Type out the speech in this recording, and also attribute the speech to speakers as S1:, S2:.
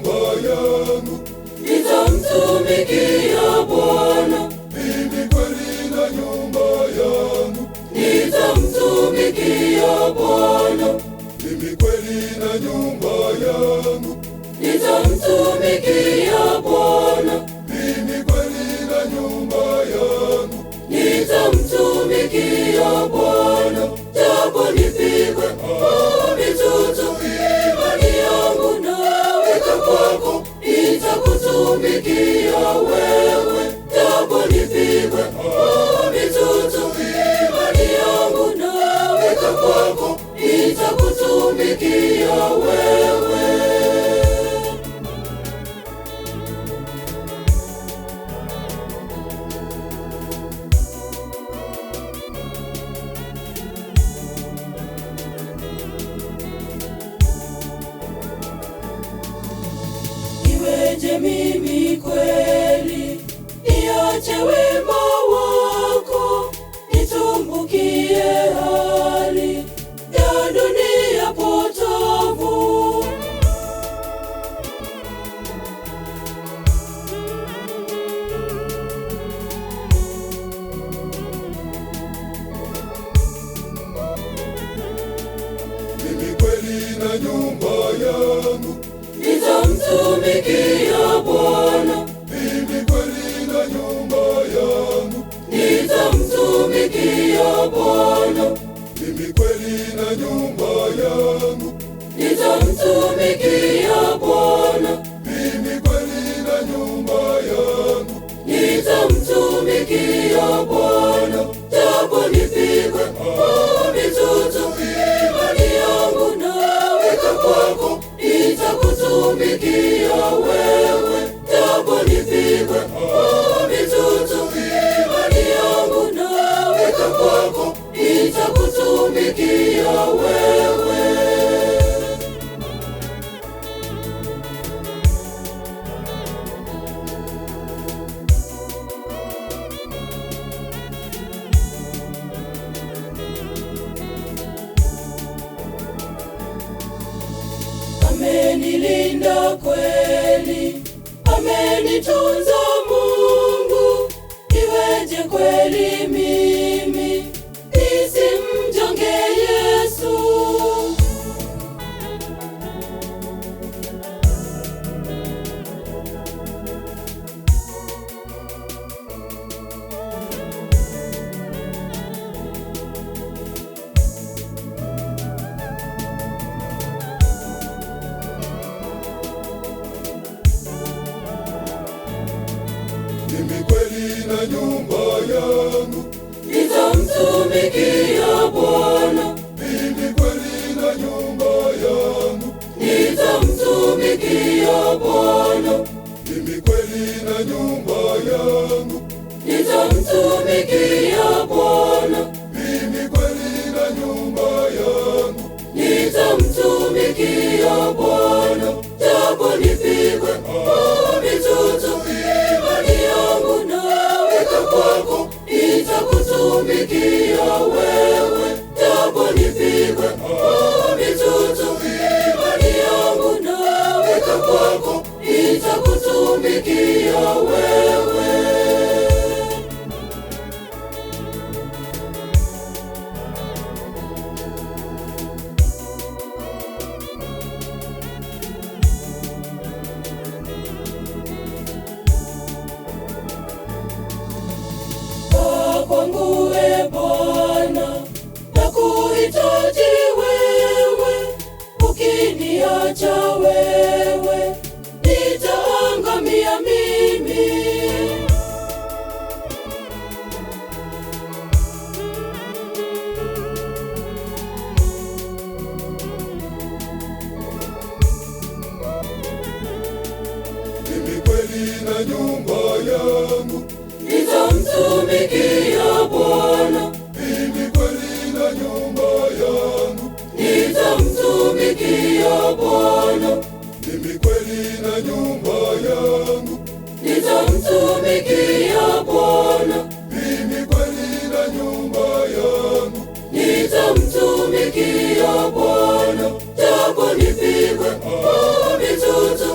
S1: nyumba yangu,
S2: nitamtumikia Bwana.
S1: mimi kweli na nyumba yangu,
S2: Nitamtumikia Bwana.
S1: mimi kweli na nyumba yangu,
S2: Nitamtumikia Bwana.
S1: mimi kweli na nyumba yangu,
S2: Nitamtumikia Bwana. Japo nipigwe mitutu, imani yangu naweka kwako. Nitakutumikia wewe. Japo nipigwe mitutu, imani yangu naweka kwako. Nitakutumikia wewe. Iweje mimi kweli niache wema wako, nitumbukie hali ya dunia potovu.
S1: mimi kweli na nyumba yangu,
S2: Nitamtumikia Bwana.
S1: mimi kweli na nyumba yangu,
S2: Nitamtumikia Bwana.
S1: mimi kweli na nyumba yangu,
S2: Nitamtumikia Bwana.
S1: mimi kweli na nyumba yangu,
S2: Nitamtumikia Bwana. Japo nipigwe mitutu, imani yangu naweka kwako. Nitakutumikia wewe. Japo nipigwe mitutu, imani yangu naweka kwako. Nitakutumikia wewe. Amenilinda kweli, amenitunza Mungu. Iweje kweli mimi nisimjonge Yesu?
S1: mimi kweli na nyumba yangu,
S2: Nitamtumikia Bwana.
S1: mimi kweli na nyumba yangu,
S2: Nitamtumikia Bwana.
S1: mimi kweli na nyumba yangu,
S2: Nitamtumikia Bwana.
S1: mimi kweli na nyumba yangu,
S2: Nitamtumikia Bwana. Japo nipigwe mitutu, imani yangu naweka kwako. Nitakutumikia wewe. Japo nipigwe mitutu, imani yangu naweka kwako. Nitakutumikia wewe. Kwangu Bwana, nakuhitaji wewe. Ukiniacha wewe, nitaangamia mimi.
S1: mimi kweli na nyumba yangu,
S2: Nitamtumikia Bwana.
S1: mimi kweli na nyumba yangu,
S2: Nitamtumikia Bwana.
S1: mimi kweli na nyumba yangu,
S2: Nitamtumikia Bwana.
S1: mimi kweli na nyumba yangu,
S2: Nitamtumikia Bwana. Japo nipigwe mitutu,